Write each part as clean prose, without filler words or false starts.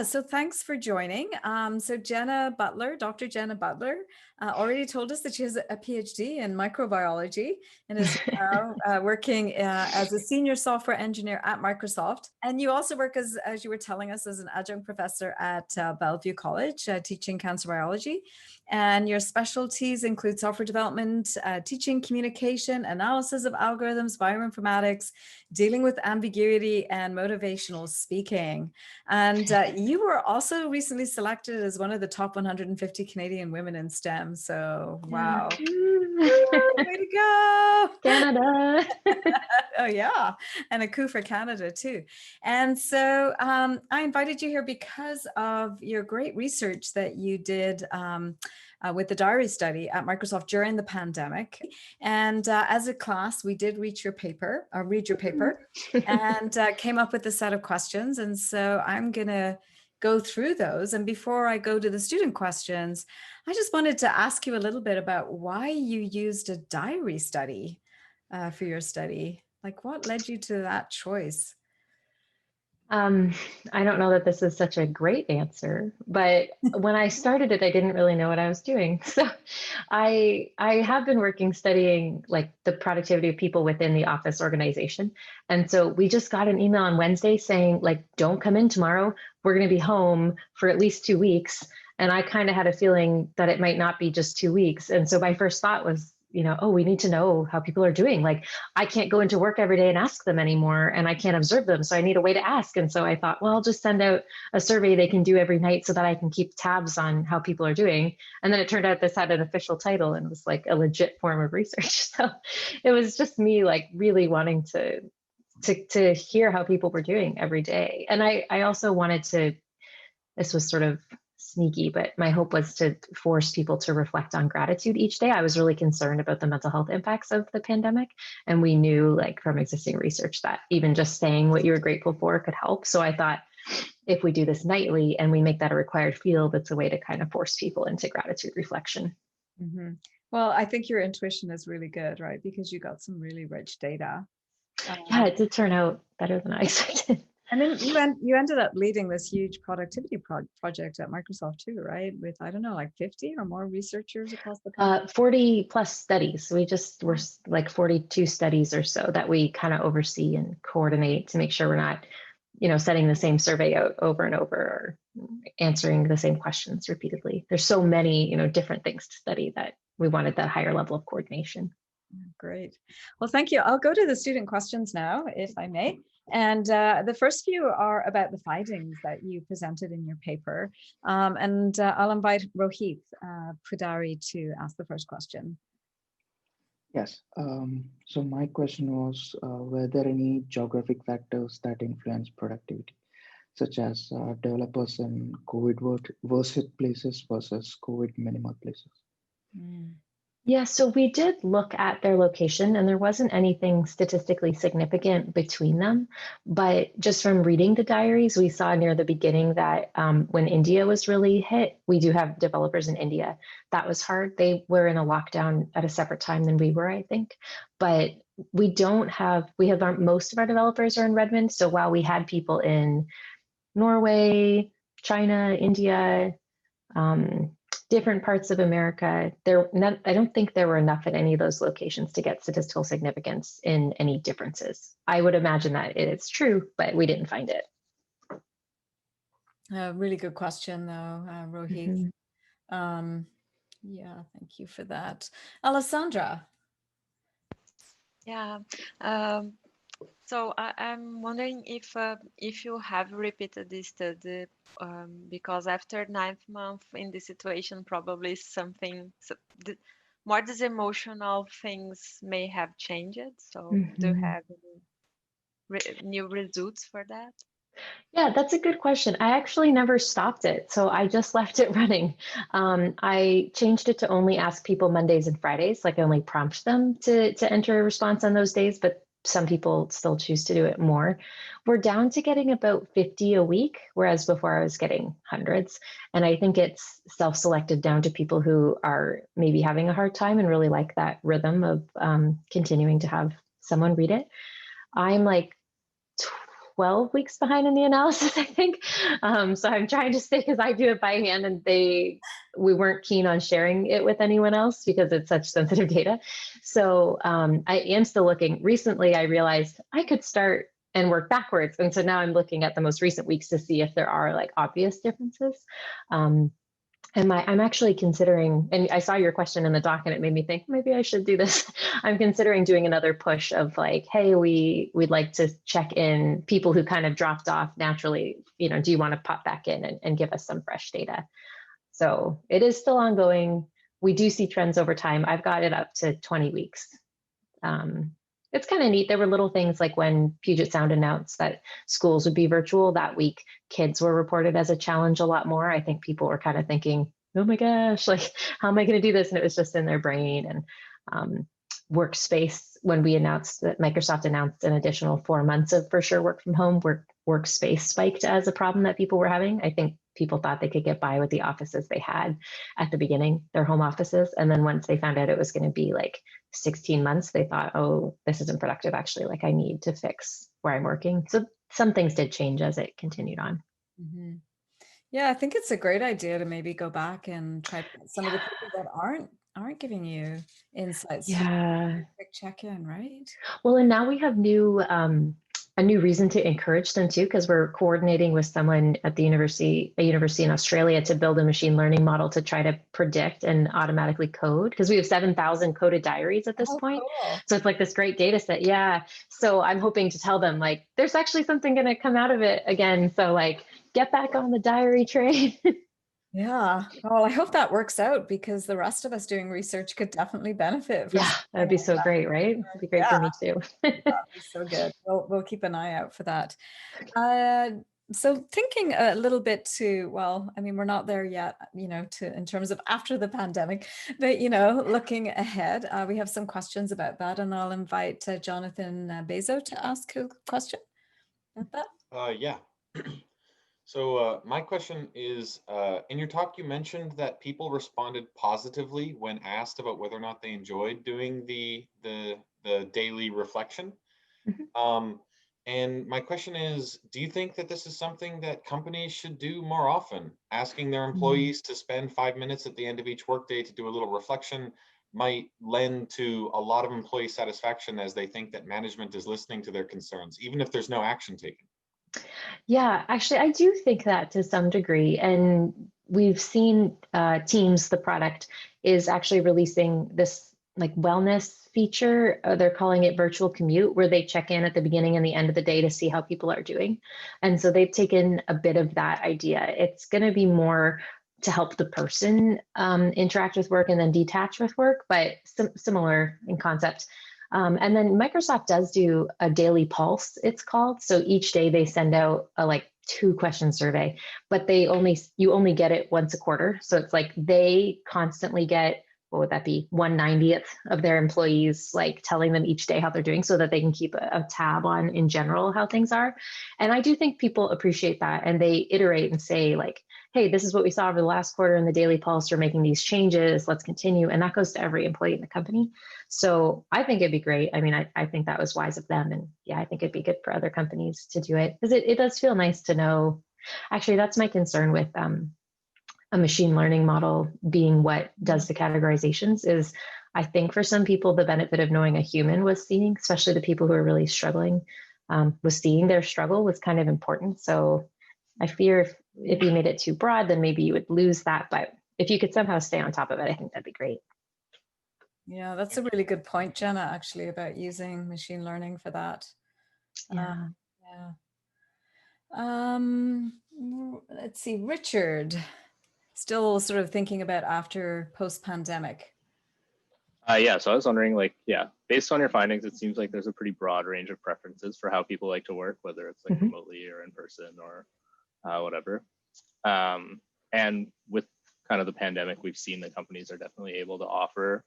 So thanks for joining. So Jenna Butler, Dr. Jenna Butler, already told us that she has a PhD in microbiology and is now working as a senior software engineer at Microsoft. And you also work as you were telling us, as an adjunct professor at Bellevue College, teaching cancer biology. And your specialties include software development, teaching communication, analysis of algorithms, bioinformatics, dealing with ambiguity, and motivational speaking. And you were also recently selected as one of the top 150 Canadian women in STEM. So, wow. Way to go. Canada. Oh, yeah. And a coup for Canada, too. And so I invited you here because of your great research that you did with the diary study at Microsoft during the pandemic. And as a class, we did read your paper, and came up with a set of questions. And so I'm going to go through those. And before I go to the student questions, I just wanted to ask you a little bit about why you used a diary study for your study. Like, what led you to that choice? I don't know that this is such a great answer, but when I started it, I didn't really know what I was doing. So I have been working studying like the productivity of people within the office organization. And so we just got an email on Wednesday saying like, don't come in tomorrow. We're going to be home for at least 2 weeks. And I kind of had a feeling that it might not be just 2 weeks. And so my first thought was, oh, we need to know how people are doing. Like, I can't go into work every day and ask them anymore, and I can't observe them. So I need a way to ask. And so I thought, well, I'll just send out a survey they can do every night so that I can keep tabs on how people are doing. And then it turned out this had an official title and was like a legit form of research. So it was just me like really wanting to hear how people were doing every day. And I also wanted to, this was sort of sneaky, but my hope was to force people to reflect on gratitude each day. I was really concerned about the mental health impacts of the pandemic. And we knew like from existing research that even just saying what you were grateful for could help. So I thought if we do this nightly and we make that a required field, it's a way to kind of force people into gratitude reflection. Mm-hmm. Well, I think your intuition is really good, right? Because you got some really rich data. Yeah, it did turn out better than I expected. And then you ended up leading this huge productivity project at Microsoft too, right? With, I don't know, like 50 or more researchers across the country. 40 plus studies. We just were like 42 studies or so that we kind of oversee and coordinate to make sure we're not, setting the same survey out over and over or answering the same questions repeatedly. There's so many, different things to study that we wanted that higher level of coordination. Great. Well, thank you. I'll go to the student questions now, if I may. And the first few are about the findings that you presented in your paper. And I'll invite Rohit Pudari to ask the first question. Yes. So my question was, were there any geographic factors that influence productivity, such as developers in COVID versed places versus COVID minimal places? Yeah, so we did look at their location and there wasn't anything statistically significant between them. But just from reading the diaries, we saw near the beginning that when India was really hit, we do have developers in India. That was hard. They were in a lockdown at a separate time than we were, I think. But we have most of our developers are in Redmond. So while we had people in Norway, China, India, different parts of America, I don't think there were enough at any of those locations to get statistical significance in any differences. I would imagine that it is true, but we didn't find it. Really good question, though, Rohit. Mm-hmm. Yeah, thank you for that. Alessandra. Yeah. So I'm wondering if you have repeated this study because after 9th month in this situation, probably something more these emotional things may have changed. So do you have any new results for that? Yeah, that's a good question. I actually never stopped it. So I just left it running. I changed it to only ask people Mondays and Fridays, like I only prompt them to enter a response on those days, but some people still choose to do it more. We're down to getting about 50 a week, whereas before I was getting hundreds. And I think it's self-selected down to people who are maybe having a hard time and really like that rhythm of continuing to have someone read it. I'm like 12 weeks behind in the analysis, I think. So I'm trying to stay, because I do it by hand, and we weren't keen on sharing it with anyone else because it's such sensitive data. So I am still looking. Recently, I realized I could start and work backwards. And so now I'm looking at the most recent weeks to see if there are like obvious differences. And I'm actually considering, and I saw your question in the doc and it made me think maybe I should do this. I'm considering doing another push of like, hey, we'd like to check in people who kind of dropped off naturally. You know, do you want to pop back in and give us some fresh data? So it is still ongoing. We do see trends over time. I've got it up to 20 weeks. It's kind of neat. There were little things like when Puget Sound announced that schools would be virtual that week, kids were reported as a challenge a lot more. I think people were kind of thinking, oh my gosh, like, how am I going to do this? And it was just in their brain. And workspace, when we announced that Microsoft announced an additional 4 months of for sure work from home, workspace spiked as a problem that people were having. I think people thought they could get by with the offices they had at the beginning, their home offices. And then once they found out it was going to be like 16 months, they thought, oh, this isn't productive, actually. Like, I need to fix where I'm working. So some things did change as it continued on. Mm-hmm. Yeah, I think it's a great idea to maybe go back and try some of the people that aren't giving you insights. Yeah. Quick check-in, right? Well, and now we have a new reason to encourage them too, because we're coordinating with someone at a university in Australia to build a machine learning model to try to predict and automatically code, because we have 7,000 coded diaries at this point. Cool. So it's like this great data set. Yeah. So I'm hoping to tell them like, there's actually something going to come out of it again. So like, get back on the diary train. Yeah. Well, I hope that works out, because the rest of us doing research could definitely benefit from Yeah, that'd be so great, right? It'd be great for me too. that'd be so good. We'll keep an eye out for that. So thinking a little bit to, well, I mean, we're not there yet, you know, in terms of after the pandemic, but, you know, looking ahead, we have some questions about that, and I'll invite Jonathan Bezo to ask a question about that. Yeah. So my question is, in your talk, you mentioned that people responded positively when asked about whether or not they enjoyed doing the daily reflection. Mhm. And my question is, do you think that this is something that companies should do more often? Asking their employees to spend 5 minutes at the end of each workday to do a little reflection might lend to a lot of employee satisfaction, as they think that management is listening to their concerns, even if there's no action taken. Yeah, actually, I do think that to some degree. And we've seen Teams, the product, is actually releasing this like wellness feature. They're calling it virtual commute, where they check in at the beginning and the end of the day to see how people are doing. And so they've taken a bit of that idea. It's going to be more to help the person interact with work and then detach with work, but similar in concept. And then Microsoft does do a daily pulse, it's called. So each day they send out a like 2-question survey, but you only get it once a quarter. So it's like they constantly get, what would that be, 1/90th of their employees like telling them each day how they're doing, so that they can keep a tab on in general how things are. And I do think people appreciate that, and they iterate and say like, hey, this is what we saw over the last quarter in the daily pulse. We're making these changes. Let's continue. And that goes to every employee in the company. So I think it'd be great. I mean, I think that was wise of them. And yeah, I think it'd be good for other companies to do it, because it does feel nice to know. Actually, that's my concern with a machine learning model being what does the categorizations, is I think for some people, the benefit of knowing a human was seeing, especially the people who are really struggling, was seeing their struggle was kind of important. So I fear if you made it too broad, then maybe you would lose that. But if you could somehow stay on top of it, I think that'd be great. Yeah, that's a really good point, Jenna, actually, about using machine learning for that. Yeah. Let's see, Richard, still sort of thinking about after post-pandemic. Yeah, so I was wondering, like, based on your findings, it seems like there's a pretty broad range of preferences for how people like to work, whether it's like remotely or in person or whatever. And with kind of the pandemic, we've seen that companies are definitely able to offer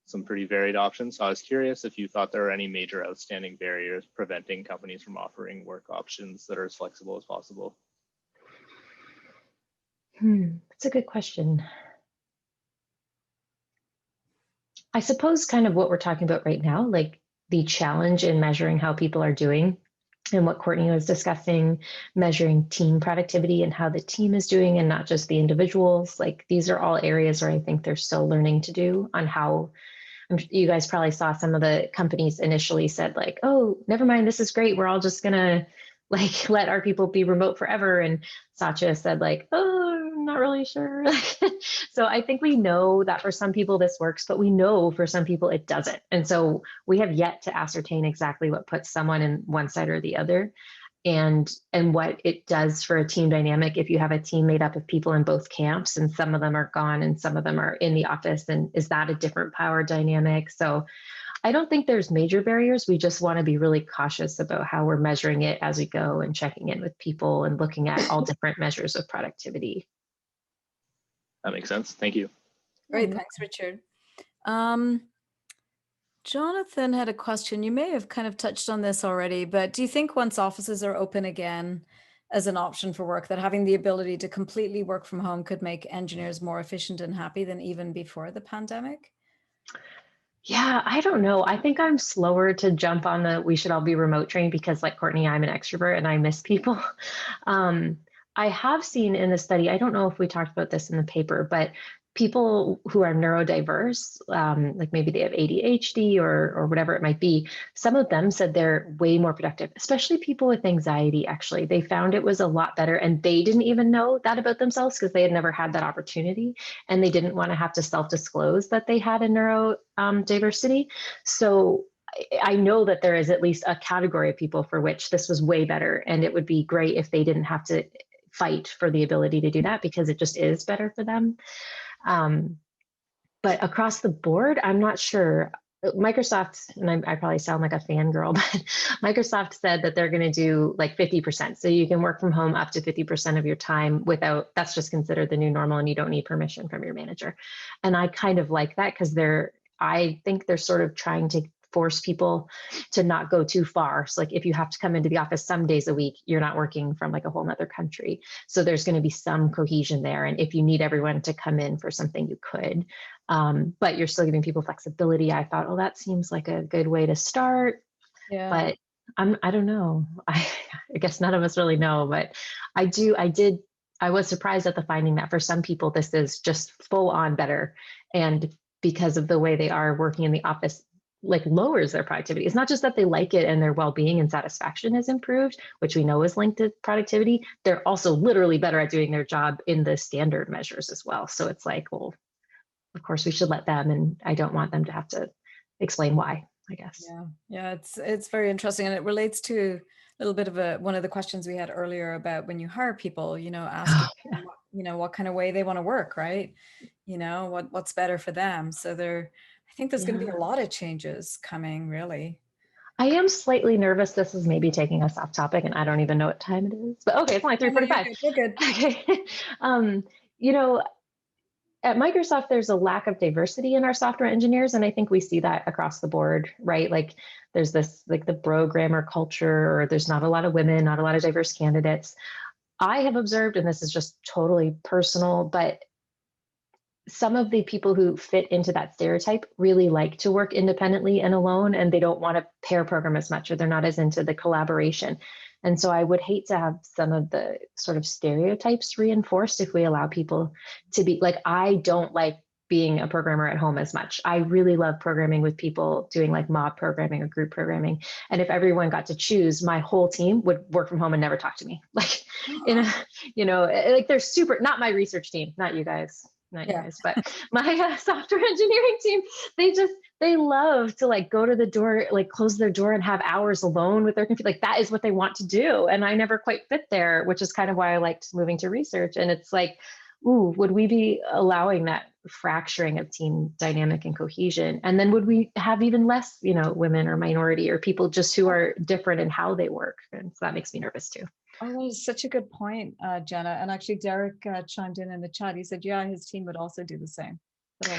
some pretty varied options. So I was curious if you thought there were any major outstanding barriers preventing companies from offering work options that are as flexible as possible. That's a good question. I suppose kind of what we're talking about right now, like the challenge in measuring how people are doing and what Courtney was discussing, measuring team productivity and how the team is doing and not just the individuals. Like these are all areas where I think there's still learning to do on how. You guys probably saw some of the companies initially said like, oh, never mind, this is great. We're all just gonna like let our people be remote forever. And Satya said like, oh, I'm not really sure. So I think we know that for some people this works, but we know for some people it doesn't. And so we have yet to ascertain exactly what puts someone in one side or the other. And what it does for a team dynamic if you have a team made up of people in both camps and some of them are gone and some of them are in the office, and is that a different power dynamic? So I don't think there's major barriers. We just want to be really cautious about how we're measuring it as we go and checking in with people and looking at all different measures of productivity. That makes sense. Thank you. Great, thanks, Richard. Jonathan had a question. You may have kind of touched on this already, but do you think once offices are open again as an option for work, that having the ability to completely work from home could make engineers more efficient and happy than even before the pandemic? Yeah, I don't know. I think I'm slower to jump on the we should all be remote train because like Courtney, I'm an extrovert and I miss people. I have seen in the study, I don't know if we talked about this in the paper, but people who are neurodiverse, like maybe they have ADHD or whatever it might be, some of them said they're way more productive, especially people with anxiety, actually. They found it was a lot better and they didn't even know that about themselves because they had never had that opportunity and they didn't want to have to self-disclose that they had a neurodiversity. So I know that there is at least a category of people for which this was way better, and it would be great if they didn't have to fight for the ability to do that because it just is better for them. But across the board, I'm not sure. Microsoft, and I probably sound like a fangirl, but Microsoft said that they're going to do like 50%. So you can work from home up to 50% of your time without, that's just considered the new normal and you don't need permission from your manager. And I kind of like that because I think they're sort of trying to force people to not go too far. So like if you have to come into the office some days a week, you're not working from like a whole nother country. So there's going to be some cohesion there. And if you need everyone to come in for something, you could, but you're still giving people flexibility. I thought, oh, that seems like a good way to start. Yeah. But I don't know. I guess none of us really know, but I was surprised at the finding that for some people, this is just full on better. And because of the way they are working in the office, like lowers their productivity. It's not just that they like it and their well-being and satisfaction has improved, which we know is linked to productivity. They're also literally better at doing their job in the standard measures as well. So it's like, well, of course we should let them, and I don't want them to have to explain why, I guess. Yeah, it's very interesting, and it relates to a little bit of one of the questions we had earlier about when you hire people, asking them, what kind of way they want to work, right? What's better for them. So I think there's going to be a lot of changes coming, really. I am slightly nervous. This is maybe taking us off topic, and I don't even know what time it is. But okay, it's only 3:45. You're good. Okay. At Microsoft, there's a lack of diversity in our software engineers, and I think we see that across the board, right? Like there's this, like the programmer culture, or there's not a lot of women, not a lot of diverse candidates. I have observed, and this is just totally personal, but some of the people who fit into that stereotype really like to work independently and alone, and they don't want to pair program as much, or they're not as into the collaboration. And so I would hate to have some of the sort of stereotypes reinforced if we allow people to be like, I don't like being a programmer at home as much. I really love programming with people, doing like mob programming or group programming. And if everyone got to choose, my whole team would work from home and never talk to me. Like, like they're super, not my research team, not you guys. Not you guys, but my software engineering team, they love to like go to the door, like close their door and have hours alone with their computer. Like that is what they want to do. And I never quite fit there, which is kind of why I liked moving to research. And it's like, ooh, would we be allowing that fracturing of team dynamic and cohesion? And then would we have even less, women or minority or people just who are different in how they work? And so that makes me nervous too. Oh, that is such a good point, Jenna. And actually, Derek chimed in the chat. He said, yeah, his team would also do the same.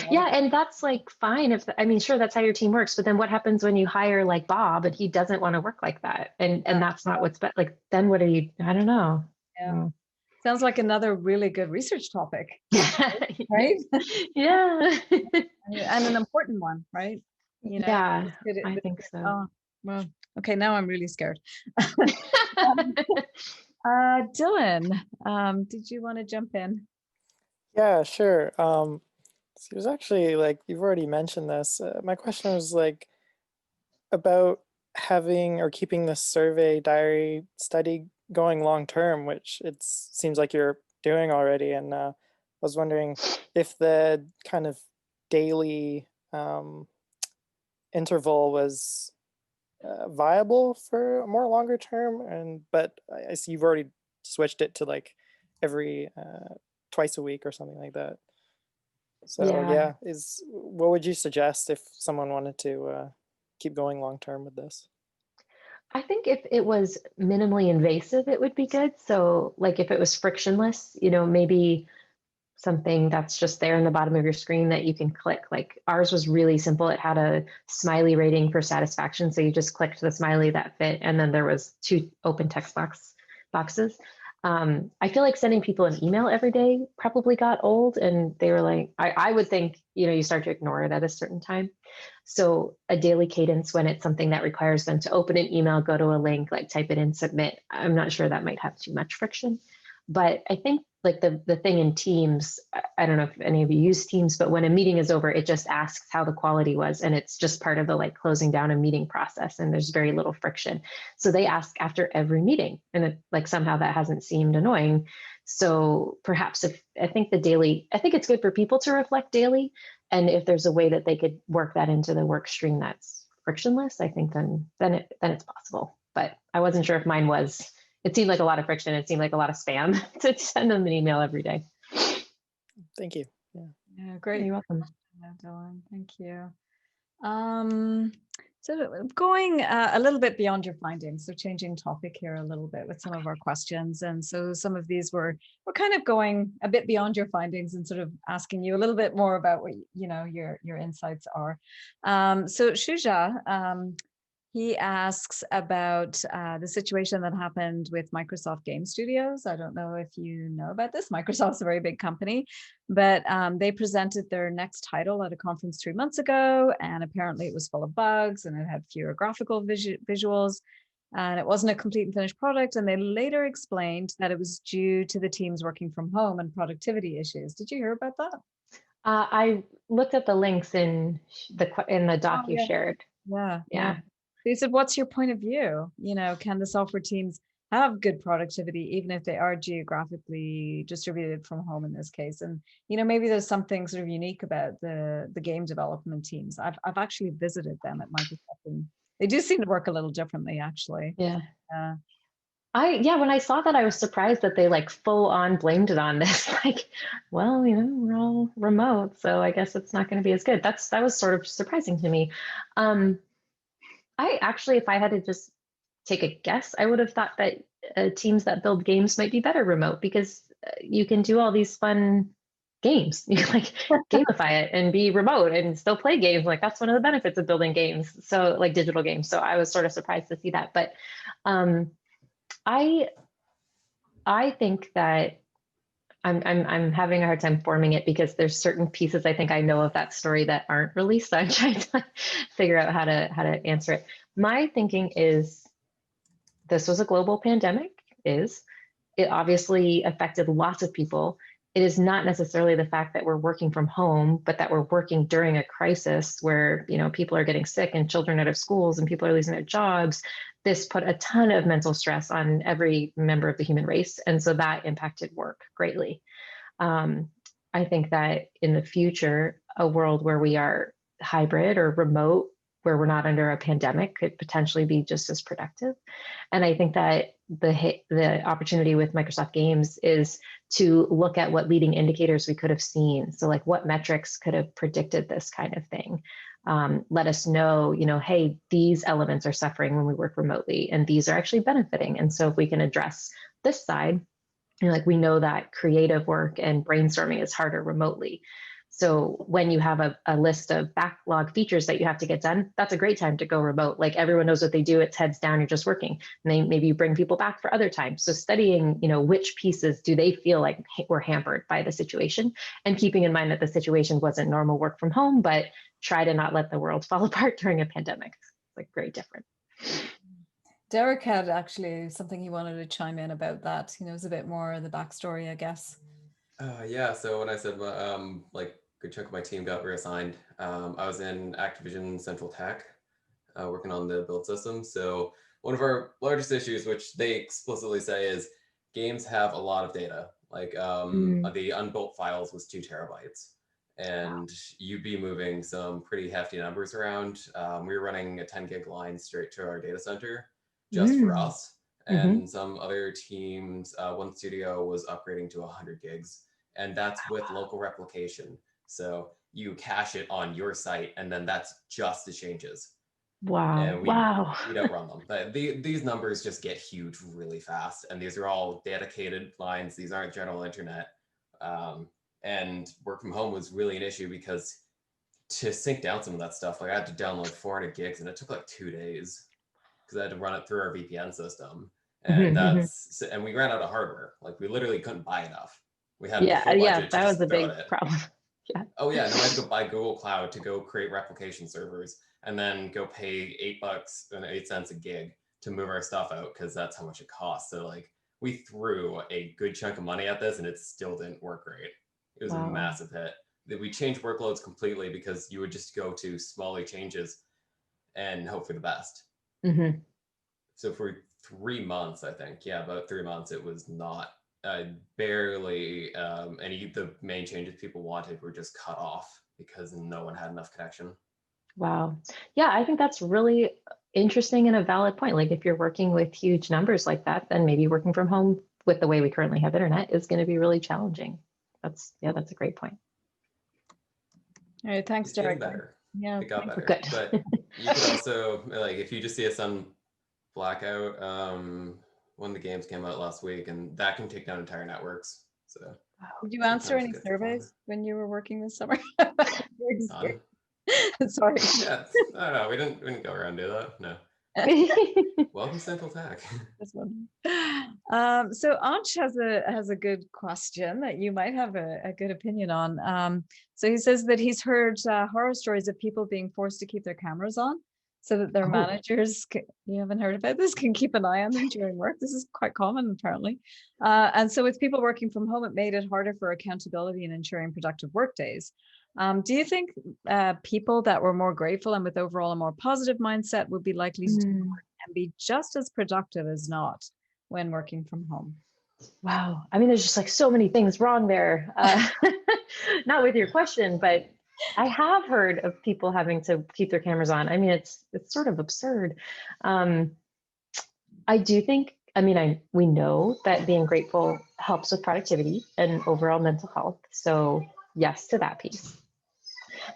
Yeah, and that's like fine. Sure, that's how your team works. But then what happens when you hire like Bob and he doesn't want to work like that? And that's not what's best. Like, then what are you? I don't know. Yeah. Sounds like another really good research topic. Right? Yeah. And an important one, right? Yeah, I think so. Well, okay, now I'm really scared. Dylan, did you want to jump in? Yeah, sure. So it was actually like you've already mentioned this. My question was like about having or keeping this survey diary study going long term, which it seems like you're doing already. And I was wondering if the kind of daily interval was viable for a more longer term. But I see you've already switched it to like every twice a week or something like that. So yeah, what would you suggest if someone wanted to keep going long term with this? I think if it was minimally invasive, it would be good. So like if it was frictionless, maybe something that's just there in the bottom of your screen that you can click. Like ours was really simple. It had a smiley rating for satisfaction. So you just clicked the smiley that fit, and then there was 2 open text boxes. I feel like sending people an email every day probably got old, and they were like, I would think, you start to ignore it at a certain time. So a daily cadence when it's something that requires them to open an email, go to a link, like type it in, submit. I'm not sure that might have too much friction. But I think like the thing in Teams, I don't know if any of you use Teams, but when a meeting is over, it just asks how the quality was. And it's just part of the like closing down a meeting process. And there's very little friction. So they ask after every meeting. And like somehow that hasn't seemed annoying. So perhaps I think it's good for people to reflect daily. And if there's a way that they could work that into the work stream that's frictionless, I think then it's possible. But I wasn't sure if mine was. It seemed like a lot of friction. It seemed like a lot of spam to send them an email every day. Thank you. Yeah, great. You're welcome. Dylan. Thank you. So going a little bit beyond your findings, so changing topic here a little bit with some of our questions. And so some of these were kind of going a bit beyond your findings and sort of asking you a little bit more about what, your insights are. So Shuja, he asks about the situation that happened with Microsoft Game Studios. I don't know if you know about this. Microsoft's a very big company, but they presented their next title at a conference 3 months ago, and apparently it was full of bugs and it had fewer graphical visuals, and it wasn't a complete and finished product. And they later explained that it was due to the teams working from home and productivity issues. Did you hear about that? I looked at the links in the doc you shared. Yeah. They said, what's your point of view? Can the software teams have good productivity, even if they are geographically distributed from home in this case? And, maybe there's something sort of unique about the game development teams. I've actually visited them at Microsoft, and they do seem to work a little differently, actually. Yeah. When I saw that, I was surprised that they like full on blamed it on this. Like, well, we're all remote, so I guess it's not going to be as good. That was sort of surprising to me. I actually, if I had to just take a guess, I would have thought that teams that build games might be better remote, because you can do all these fun games. You can like gamify it and be remote and still play games. Like that's one of the benefits of building games. So like digital games. So I was sort of surprised to see that. But I think that I'm having a hard time forming it, because there's certain pieces I think I know of that story that aren't released. So I'm trying to figure out how to answer it. My thinking is this was a global pandemic. It obviously affected lots of people. It is not necessarily the fact that we're working from home, but that we're working during a crisis where, people are getting sick and children out of schools and people are losing their jobs. This put a ton of mental stress on every member of the human race. And so that impacted work greatly. I think that in the future, a world where we are hybrid or remote, where we're not under a pandemic, could potentially be just as productive. And I think that the opportunity with Microsoft Games is to look at what leading indicators we could have seen. So like what metrics could have predicted this kind of thing. Let us know, hey, these elements are suffering when we work remotely, and these are actually benefiting. And so if we can address this side, like we know that creative work and brainstorming is harder remotely. So when you have a list of backlog features that you have to get done, that's a great time to go remote. Like everyone knows what they do, it's heads down, you're just working. And maybe you bring people back for other times. So studying, which pieces do they feel like were hampered by the situation, and keeping in mind that the situation wasn't normal work from home, but try to not let the world fall apart during a pandemic. It's like very different. Derek had actually something he wanted to chime in about that. He knows a bit more of the backstory, I guess. Yeah, so when I said like a good chunk of my team got reassigned, I was in Activision Central Tech, working on the build system. So one of our largest issues, which they explicitly say, is games have a lot of data. Like the unbuilt files was 2 terabytes, and you'd be moving some pretty hefty numbers around. We were running a 10 gig line straight to our data center just for us. And some other teams, one studio was upgrading to 100 gigs, and that's with local replication. So you cache it on your site, and then that's just the changes. Wow. And we don't run them. But these numbers just get huge really fast. And these are all dedicated lines. These aren't general internet. And work from home was really an issue because to sync down some of that stuff, like I had to download 400 gigs and it took like 2 days because I had to run it through our VPN system. And and we ran out of hardware. Like we literally couldn't buy enough. We had the full budget to that was just a throw big it. problem. Yeah. Oh yeah, no, I had to go buy Google Cloud to go create replication servers and then go pay $8.08 a gig to move our stuff out because that's how much it costs. So like we threw a good chunk of money at this and it still didn't work great. It was a massive hit. We changed workloads completely because you would just go to smaller changes and hope for the best. So for 3 months, I think, about 3 months, it was not barely any of the main changes people wanted were just cut off because no one had enough connection. Wow. Yeah, I think that's really interesting and a valid point. Like if you're working with huge numbers like that, then maybe working from home with the way we currently have internet is going to be really challenging. That's a great point. All right, thanks, It's getting Derek. better. Yeah, It got better. Good. But you could also, like, if you just see a sun blackout, one of the games came out last week, and that can take down entire networks. So did you answer any surveys when you were working this summer? Sorry. Yeah, no, we didn't go around and do that. No. Welcome Central Tech. So Ansh has a good question that you might have a good opinion on. So he says that he's heard horror stories of people being forced to keep their cameras on so that their managers, you haven't heard about this, can keep an eye on them during work. This is quite common apparently. And so with people working from home, it made it harder for accountability and ensuring productive work days. Do you think people that were more grateful and with overall a more positive mindset would be likely to do work and be just as productive as not when working from home? Wow. I mean, there's just like so many things wrong there. Not with your question, but I have heard of people having to keep their cameras on. I mean, it's sort of absurd. I do think, we know that being grateful helps with productivity and overall mental health. So yes to that piece.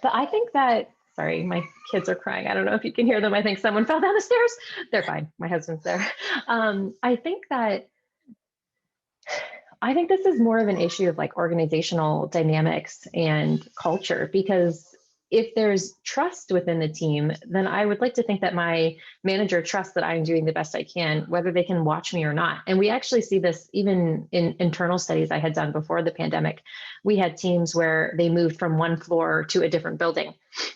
But I think that, sorry, my kids are crying. I don't know if you can hear them. I think someone fell down the stairs. They're fine. My husband's there. I think this is more of an issue of like organizational dynamics and culture, because if there's trust within the team, then I would like to think that my manager trusts that I'm doing the best I can, whether they can watch me or not. And we actually see this even in internal studies I had done before the pandemic. We had teams where they moved from one floor to a different building,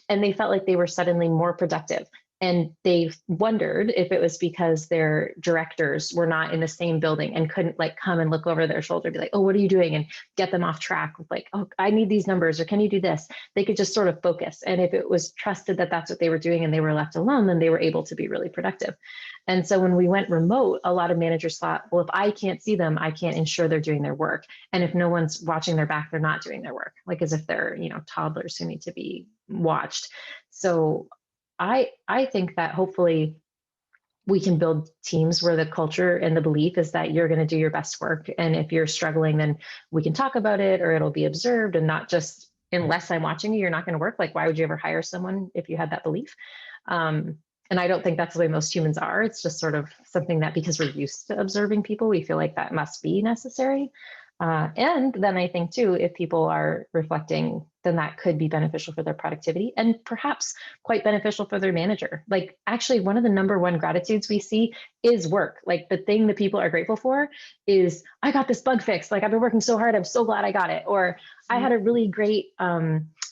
and they felt like they were suddenly more productive. And they wondered if it was because their directors were not in the same building and couldn't like come and look over their shoulder, be like, oh, what are you doing? And get them off track with like, oh, I need these numbers, or can you do this? They could just sort of focus. And if it was trusted that that's what they were doing and they were left alone, then they were able to be really productive. And so when we went remote, a lot of managers thought, well, if I can't see them, I can't ensure they're doing their work. And if no one's watching their back, they're not doing their work, like as if they're, toddlers who need to be watched. So I think that hopefully we can build teams where the culture and the belief is that you're going to do your best work. And if you're struggling, then we can talk about it, or it'll be observed, and not just, unless I'm watching you, you're not going to work. Like, why would you ever hire someone if you had that belief? And I don't think that's the way most humans are. It's just sort of something that, because we're used to observing people, we feel like that must be necessary. And then I think too, if people are reflecting, then that could be beneficial for their productivity and perhaps quite beneficial for their manager. Like actually one of the number one gratitudes we see is work. Like the thing that people are grateful for is, I got this bug fixed. Like I've been working so hard. I'm so glad I got it. Or I had a really great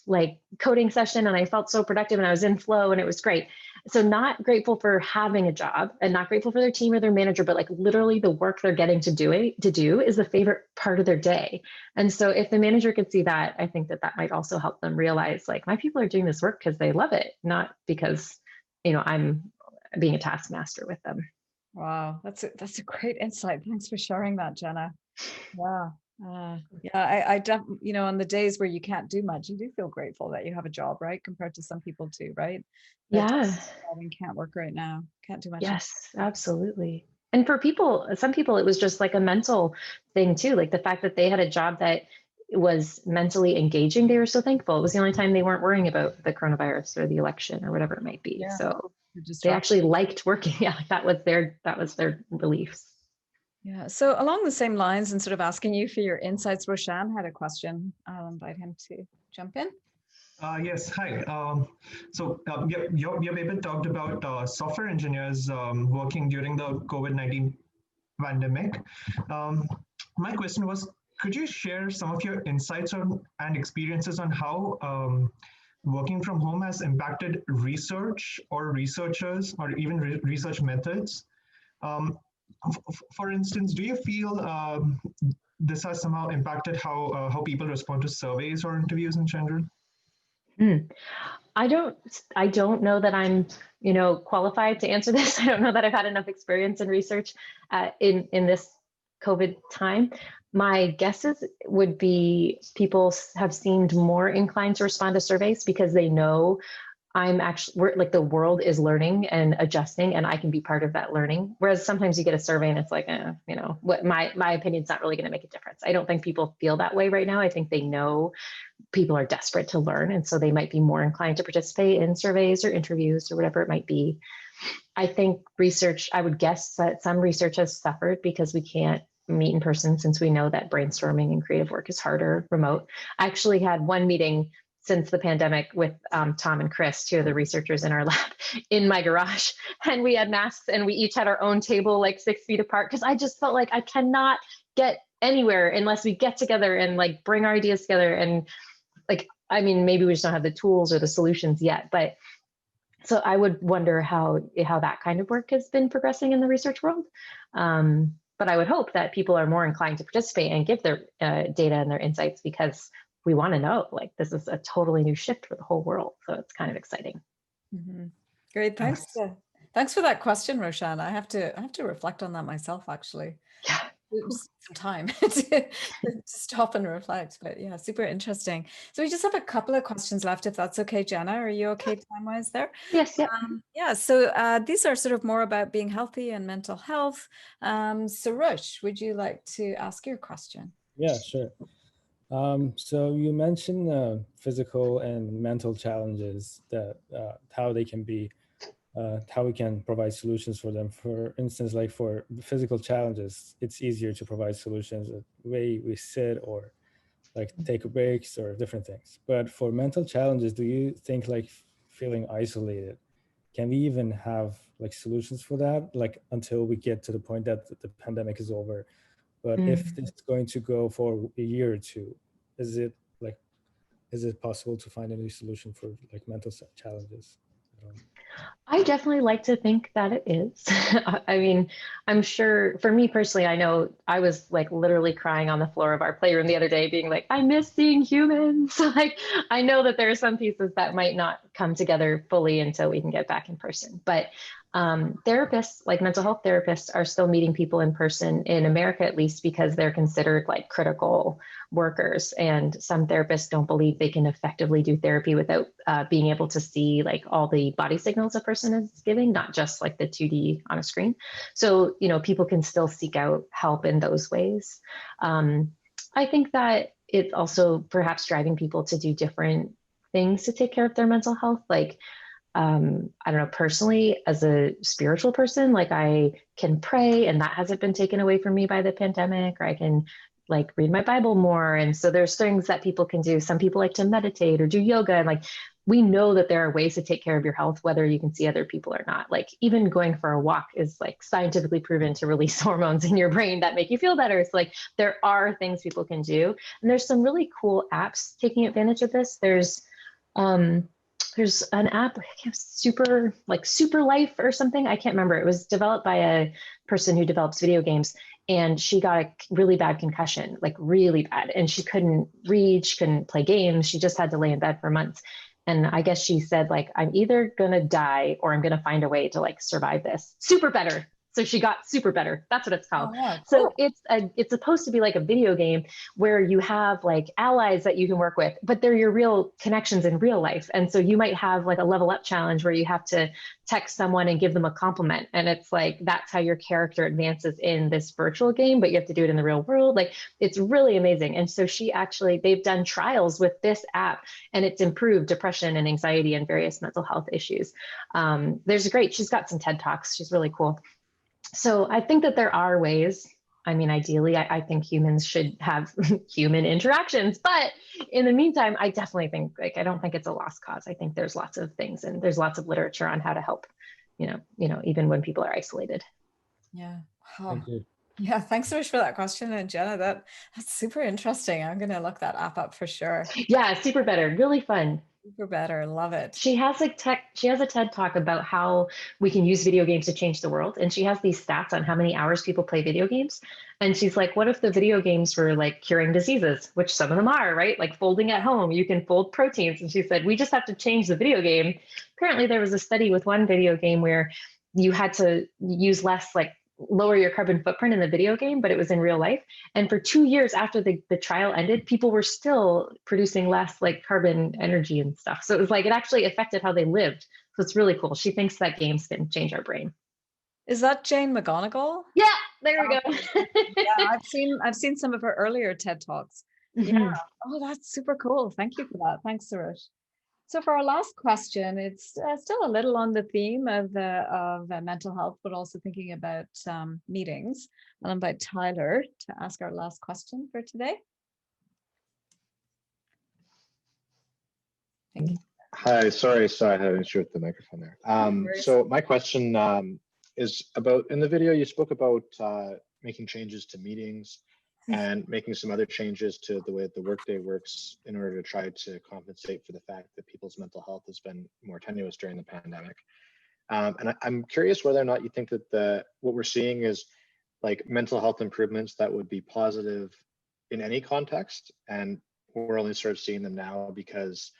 like coding session and I felt so productive and I was in flow and it was great. so not grateful for having a job and not grateful for their team or their manager, but like literally the work they're getting to do is the favorite part of their day. And so if the manager could see that, I think that might also help them realize like my people are doing this work because they love it, not because, I'm being a taskmaster with them. Wow, that's a great insight. Thanks for sharing that, Jenna. Yeah. I definitely, on the days where you can't do much, you do feel grateful that you have a job, right? Compared to some people too, right? That Yeah. can't work right now, can't do much. Yes, absolutely. And for some people, it was just like a mental thing too. Like the fact that they had a job that was mentally engaging, they were so thankful. It was the only time they weren't worrying about the coronavirus or the election or whatever it might be. Yeah. So they actually liked working. Yeah, that was their beliefs. Yeah. So along the same lines and sort of asking you for your insights, Roshan had a question. I'll invite him to jump in. Yes, hi. Your paper talked about software engineers working during the COVID-19 pandemic. My question was, could you share some of your insights and experiences on how working from home has impacted research or researchers or even research methods? For instance, do you feel this has somehow impacted how people respond to surveys or interviews in general? I don't know that I'm, qualified to answer this. I don't know that I've had enough experience in research in this COVID time. My guesses would be people have seemed more inclined to respond to surveys because they know we're like the world is learning and adjusting, and I can be part of that learning. Whereas sometimes you get a survey and it's like, what my opinion's not really going to make a difference. I don't think people feel that way right now. I think they know people are desperate to learn, and so they might be more inclined to participate in surveys or interviews or whatever it might be. I think research, I would guess that some research has suffered because we can't meet in person, since we know that brainstorming and creative work is harder remote. I actually had one meeting since the pandemic with Tom and Chris, two of the researchers in our lab, in my garage, and we had masks and we each had our own table like 6 feet apart, because I just felt like I cannot get anywhere unless we get together and like bring our ideas together. And like, I mean, maybe we just don't have the tools or the solutions yet, but so I would wonder how that kind of work has been progressing in the research world. But I would hope that people are more inclined to participate and give their data and their insights, because we want to know, like, this is a totally new shift for the whole world. So it's kind of exciting. Mm-hmm. Great. Thanks for that question, Roshan. I have to reflect on that myself, actually. Yeah. It was some time to stop and reflect, but yeah, super interesting. So we just have a couple of questions left, if that's okay, Jenna. Are you okay time-wise there? Yes. Yeah. Yeah. So these are sort of more about being healthy and mental health. Sarush, would you like to ask your question? Yeah, sure. So you mentioned physical and mental challenges, that how they can be, how we can provide solutions for them. For instance, like for physical challenges, it's easier to provide solutions the way we sit or like take breaks or different things. But for mental challenges, do you think like feeling isolated, can we even have like solutions for that, like until we get to the point that the pandemic is over? But if it's going to go for a year or two, is it possible to find a new solution for like mental challenges? I definitely like to think that it is. I mean, I'm sure for me personally, I know I was like literally crying on the floor of our playroom the other day, being like, I miss seeing humans. Like, I know that there are some pieces that might not come together fully until we can get back in person. But therapists, like mental health therapists, are still meeting people in person in America, at least, because they're considered like critical workers. And some therapists don't believe they can effectively do therapy without being able to see like all the body signals a person is giving, not just like the 2D on a screen. So, people can still seek out help in those ways. I think that it's also perhaps driving people to do different things to take care of their mental health. Like, I don't know, personally, as a spiritual person, like I can pray, and that hasn't been taken away from me by the pandemic, or I can like read my Bible more. And so there's things that people can do. Some people like to meditate or do yoga. And like, we know that there are ways to take care of your health, whether you can see other people or not. Like even going for a walk is like scientifically proven to release hormones in your brain that make you feel better. It's like, there are things people can do. And there's some really cool apps taking advantage of this. There's there's an app, Super Life or something. I can't remember. It was developed by a person who develops video games, and she got a really bad concussion, like really bad. And she couldn't read, she couldn't play games. She just had to lay in bed for months. And I guess she said, like, I'm either gonna die or I'm gonna find a way to like survive this. Super better. So she got Super Better. That's what it's called. Oh, wow, So cool. it's supposed to be like a video game where you have like allies that you can work with, but they're your real connections in real life. And so you might have like a level up challenge where you have to text someone and give them a compliment. And it's like, that's how your character advances in this virtual game, but you have to do it in the real world. Like, it's really amazing. And so they've done trials with this app, and it's improved depression and anxiety and various mental health issues. She's got some TED Talks. She's really cool. So I think that there are ways. I mean, ideally, I think humans should have human interactions, but in the meantime, I definitely think, like, I don't think it's a lost cause. I think there's lots of things, and there's lots of literature on how to help, even when people are isolated. Yeah. Wow. Thank you. Yeah, thanks so much for that question. And Jenna, that's super interesting. I'm going to look that app up for sure. Yeah, Super Better, really fun. Super Better, love it. She has a TED Talk about how we can use video games to change the world. And she has these stats on how many hours people play video games. And she's like, what if the video games were like curing diseases, which some of them are, right? Like folding at home, you can fold proteins. And she said, we just have to change the video game. Apparently there was a study with one video game where you had to use less, like lower your carbon footprint in the video game, but it was in real life. And for 2 years after the trial ended, people were still producing less like carbon energy and stuff. So it was like, it actually affected how they lived. So it's really cool. She thinks that games can change our brain. Is that Jane McGonigal? Yeah, there we go. Yeah, I've seen some of her earlier TED Talks. Yeah. Oh, that's super cool. Thank you for that. Thanks, Suresh. So for our last question, it's still a little on the theme of mental health, but also thinking about meetings. I'll invite Tyler to ask our last question for today. Thank you. Hi, sorry, I had an issue with the microphone there. So my question is about, in the video you spoke about making changes to meetings and making some other changes to the way the workday works in order to try to compensate for the fact that people's mental health has been more tenuous during the pandemic. And I'm curious whether or not you think that what we're seeing is like mental health improvements that would be positive in any context, and we're only sort of seeing them now because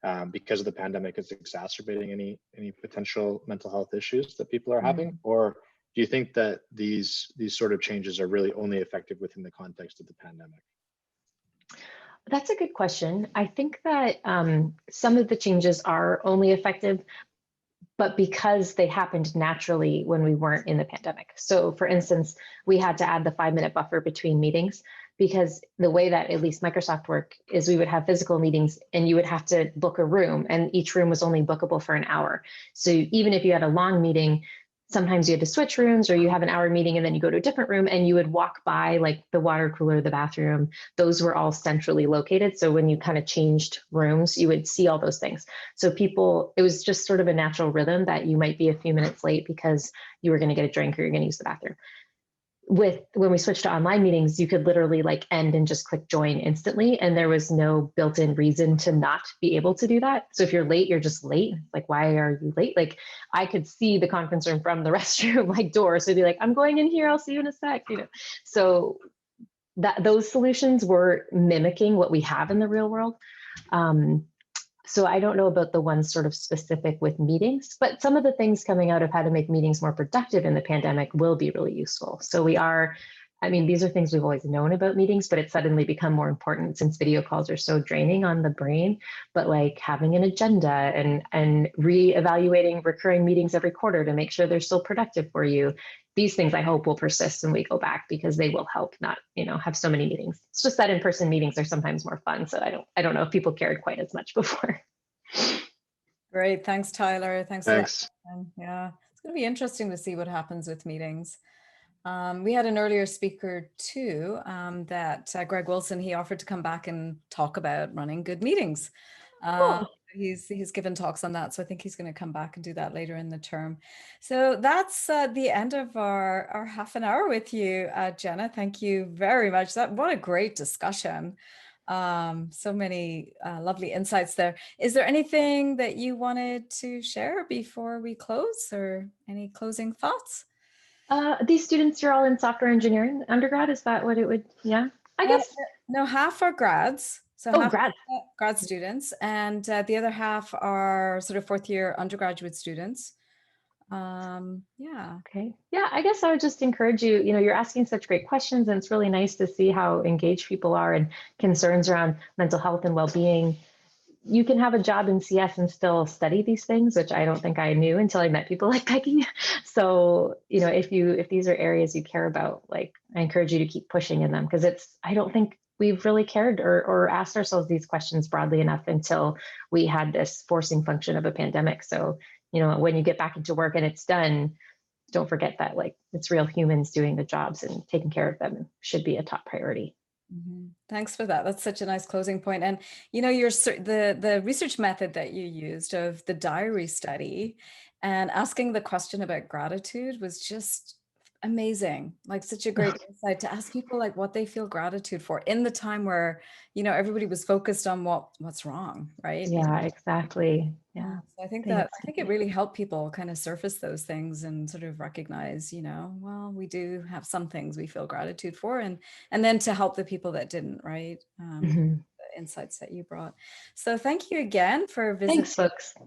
of the pandemic is exacerbating any potential mental health issues that people are having, or do you think that these sort of changes are really only effective within the context of the pandemic? That's a good question. I think that some of the changes are only effective, but because they happened naturally when we weren't in the pandemic. So for instance, we had to add the 5-minute buffer between meetings because the way that at least Microsoft worked is we would have physical meetings and you would have to book a room, and each room was only bookable for an hour. So even if you had a long meeting, sometimes you had to switch rooms, or you have an hour meeting and then you go to a different room and you would walk by like the water cooler, the bathroom. Those were all centrally located. So when you kind of changed rooms, you would see all those things. So it was just sort of a natural rhythm that you might be a few minutes late because you were going to get a drink or you're going to use the bathroom. When we switched to online meetings, you could literally like end and just click join instantly. And there was no built-in reason to not be able to do that. So if you're late, you're just late. Like, why are you late? Like, I could see the conference room from the restroom like door. So it'd be like, I'm going in here, I'll see you in a sec, So those solutions were mimicking what we have in the real world. So I don't know about the ones sort of specific with meetings, but some of the things coming out of how to make meetings more productive in the pandemic will be really useful. So these are things we've always known about meetings, but it's suddenly become more important since video calls are so draining on the brain. But like having an agenda and reevaluating recurring meetings every quarter to make sure they're still productive for you. These things I hope will persist when we go back because they will help not, have so many meetings. It's just that in-person meetings are sometimes more fun. So I don't know if people cared quite as much before. Great. Thanks, Tyler. Thanks. Yeah, it's going to be interesting to see what happens with meetings. We had an earlier speaker too, that Greg Wilson, he offered to come back and talk about running good meetings. Cool. He's given talks on that. So I think he's going to come back and do that later in the term. So that's the end of our half an hour with you, Jenna. Thank you very much. What a great discussion. So many lovely insights there. Is there anything that you wanted to share before we close, or any closing thoughts? These students are all in software engineering undergrad. Is that what it would? Yeah, I guess. No, half are grads. So Oh, half grad. grad students, and the other half are sort of fourth year undergraduate students. Yeah. Okay. Yeah, I guess I would just encourage you, you're asking such great questions, and it's really nice to see how engaged people are and concerns around mental health and well-being. You can have a job in CS and still study these things, which I don't think I knew until I met people like Peggy. So, if these are areas you care about, like, I encourage you to keep pushing in them, because I don't think we've really cared or asked ourselves these questions broadly enough until we had this forcing function of a pandemic. So, when you get back into work and it's done, don't forget that, like, it's real humans doing the jobs, and taking care of them should be a top priority. Thanks for that. That's such a nice closing point. And the research method that you used of the diary study and asking the question about gratitude was just amazing. Like, such a great insight to ask people like what they feel gratitude for in the time where everybody was focused on what's wrong, right? Yeah, exactly. Yeah. So I think it really helped people kind of surface those things and sort of recognize, well, we do have some things we feel gratitude for, and then to help the people that didn't, right? The insights that you brought. So thank you again for visiting. Thanks, folks.